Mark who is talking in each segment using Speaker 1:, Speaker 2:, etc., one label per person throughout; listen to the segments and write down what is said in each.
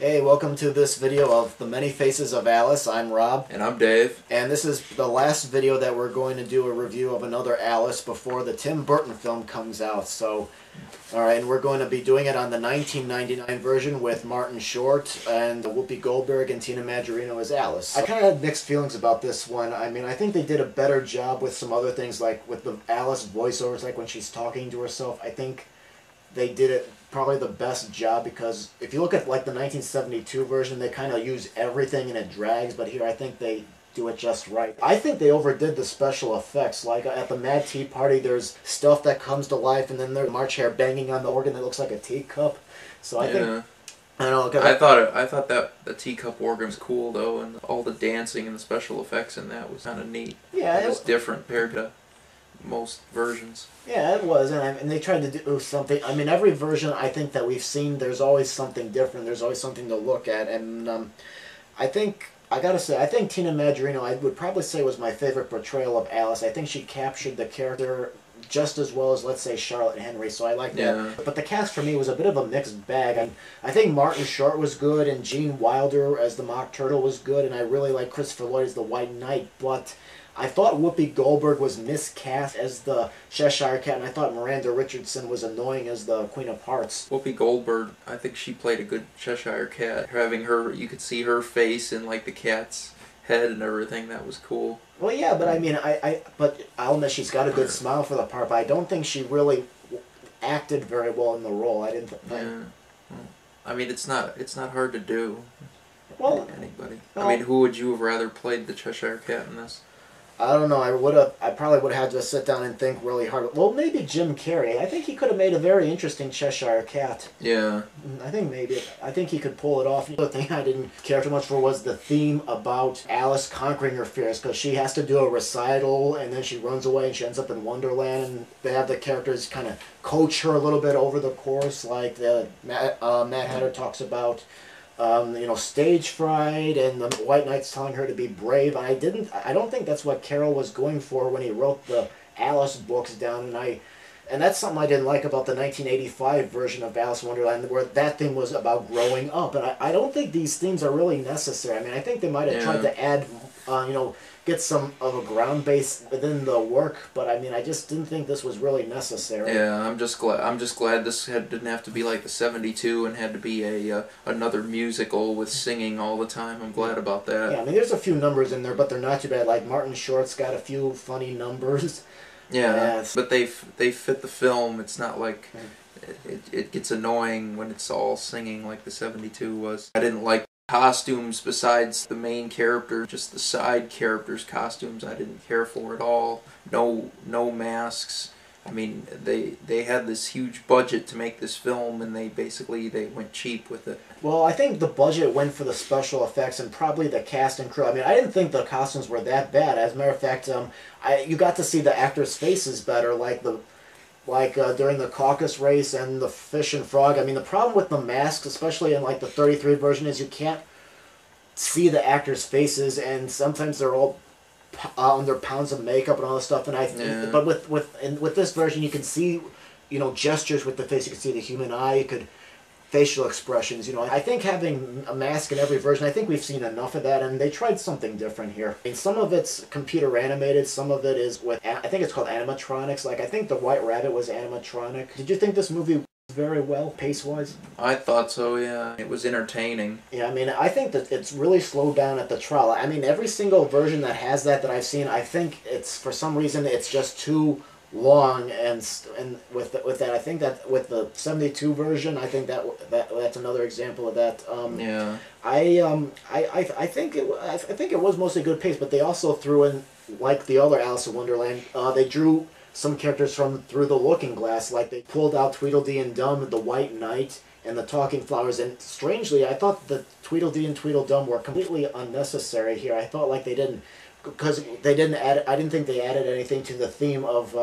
Speaker 1: Hey, welcome to this video of The Many Faces of Alice. I'm Rob.
Speaker 2: And I'm Dave.
Speaker 1: And this is the last video that we're going to do a review of another Alice before the Tim Burton film comes out. So, alright, and we're going to be doing it on the 1999 version with Martin Short and Whoopi Goldberg and Tina Majorino as Alice. I kind of had mixed feelings about this one. I mean, I think they did a better job with some other things, like with the Alice voiceovers, like when she's talking to herself. I think they did it probably the best job, because if you look at like the 1972 version, they kind of use everything and it drags, but here I think they do it just right. I think they overdid the special effects. Like at the Mad Tea Party, there's stuff that comes to life, and then there's March Hare banging on the organ that looks like a teacup. So I think, I don't know.
Speaker 2: I thought that the teacup organ was cool though, and all the dancing and the special effects in that was kind of neat.
Speaker 1: Yeah,
Speaker 2: it was different compared to most versions.
Speaker 1: Yeah, it was, and they tried to do something. I mean, every version I think that we've seen, there's always something different. There's always something to look at, and I think, I gotta say, I think Tina Majorino, I would probably say, was my favorite portrayal of Alice. I think she captured the character just as well as, let's say, Charlotte Henry, so I like that.
Speaker 2: Yeah.
Speaker 1: But the cast for me was a bit of a mixed bag. I think Martin Short was good, and Gene Wilder as the Mock Turtle was good, and I really like Christopher Lloyd as the White Knight, but I thought Whoopi Goldberg was miscast as the Cheshire Cat, and I thought Miranda Richardson was annoying as the Queen of Hearts.
Speaker 2: Whoopi Goldberg, I think she played a good Cheshire Cat. Having her, you could see her face in like the cat's head and everything. That was cool.
Speaker 1: Well, yeah, but I mean, but I'll admit she's got a good smile for the part, but I don't think she really acted very well in the role. I didn't.
Speaker 2: Yeah. I mean, it's not hard to do.
Speaker 1: Well,
Speaker 2: anybody.
Speaker 1: Well,
Speaker 2: I mean, who would you have rather played the Cheshire Cat in this?
Speaker 1: I don't know. I probably would have had to sit down and think really hard. Well, maybe Jim Carrey. I think he could have made a very interesting Cheshire Cat.
Speaker 2: Yeah.
Speaker 1: I think he could pull it off. The thing I didn't care too much for was the theme about Alice conquering her fears, because she has to do a recital and then she runs away and she ends up in Wonderland, and they have the characters kind of coach her a little bit over the course, like the Mad Hatter talks about. Stage fright, and the White Knight's telling her to be brave. I don't think that's what Carroll was going for when he wrote the Alice books down, and that's something I didn't like about the 1985 version of Alice in Wonderland, where that theme was about growing up, and I don't think these themes are really necessary. I mean, I think they might have tried to add, get some of a ground base within the work, but I mean, I just didn't think this was really necessary.
Speaker 2: Yeah, I'm just glad this didn't have to be like the 72 and had to be another musical with singing all the time. I'm glad about that.
Speaker 1: Yeah, I mean, there's a few numbers in there, but they're not too bad. Like Martin Short's got a few funny numbers.
Speaker 2: Yeah, but they fit the film. It's not like it gets annoying when it's all singing like the 72 was. I didn't like costumes besides the main character, just the side characters' costumes I didn't care for at all. No masks. I mean, they had this huge budget to make this film, and they went cheap with it.
Speaker 1: Well, I think the budget went for the special effects and probably the cast and crew. I mean, I didn't think the costumes were that bad. As a matter of fact, you got to see the actors' faces better, like during the caucus race and the fish and frog. I mean, the problem with the masks, especially in like the 33 version, is you can't see the actors' faces, and sometimes they're all under pounds of makeup and all this stuff. And but with this version, you can see, gestures with the face. You can see the human eye. You could facial expressions. I think having a mask in every version, I think we've seen enough of that, and they tried something different here. I mean, some of it's computer animated, some of it is with, I think it's called animatronics. Like, I think the White Rabbit was animatronic. Did you think this movie was very well, pace-wise?
Speaker 2: I thought so, yeah. It was entertaining.
Speaker 1: Yeah, I mean, I think that it's really slowed down at the trial. I mean, every single version that has that I've seen, I think it's, for some reason, it's just too long, and with that, I think that with the 72 version, I think that's another example of that.
Speaker 2: Yeah.
Speaker 1: I think it was mostly good pace, but they also threw in, like the other Alice in Wonderland, they drew some characters from Through the Looking Glass. Like, they pulled out Tweedledee and Dum, the White Knight, and the Talking Flowers, and strangely, I thought the Tweedledee and Tweedledum were completely unnecessary here. I thought like they didn't, because they didn't add, I didn't think they added anything to the theme of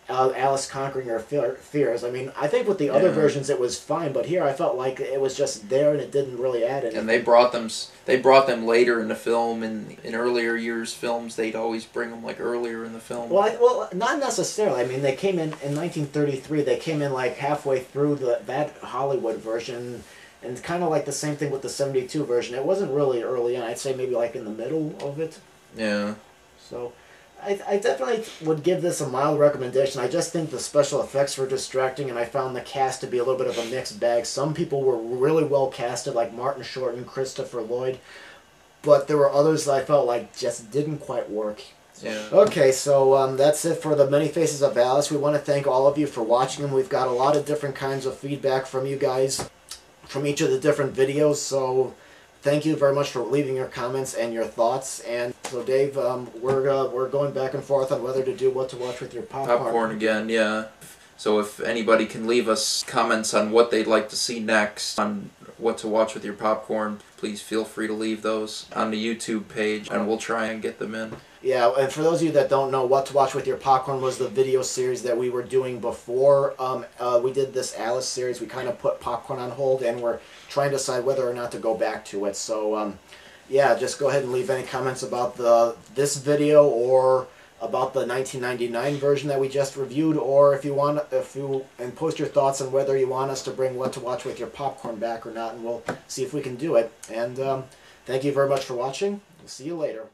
Speaker 1: Alice conquering her fears. I mean, I think with the other versions it was fine, but here I felt like it was just there and it didn't really add anything.
Speaker 2: And they brought them later in the film. In earlier years films, they'd always bring them like earlier in the film.
Speaker 1: Well, not necessarily. I mean, they came in 1933. They came in like halfway through that Hollywood version. And kind of like the same thing with the 72 version. It wasn't really early in. I'd say maybe like in the middle of it.
Speaker 2: Yeah.
Speaker 1: So I definitely would give this a mild recommendation. I just think the special effects were distracting, and I found the cast to be a little bit of a mixed bag. Some people were really well casted, like Martin Short and Christopher Lloyd, but there were others that I felt like just didn't quite work.
Speaker 2: Yeah.
Speaker 1: Okay, so that's it for the Many Faces of Alice. We want to thank all of you for watching them. We've got a lot of different kinds of feedback from you guys from each of the different videos, so thank you very much for leaving your comments and your thoughts. And so, Dave, we're going back and forth on whether to do what to watch with your popcorn.
Speaker 2: Popcorn again, yeah. So if anybody can leave us comments on what they'd like to see next on what to watch with your popcorn, please feel free to leave those on the YouTube page, and we'll try and get them in.
Speaker 1: Yeah, and for those of you that don't know, What to Watch with Your Popcorn was the video series that we were doing before we did this Alice series. We kind of put popcorn on hold, and we're trying to decide whether or not to go back to it. So, yeah, just go ahead and leave any comments about this video or about the 1999 version that we just reviewed, or if you want, and post your thoughts on whether you want us to bring What to Watch with Your Popcorn back or not, and we'll see if we can do it. And thank you very much for watching. We'll see you later.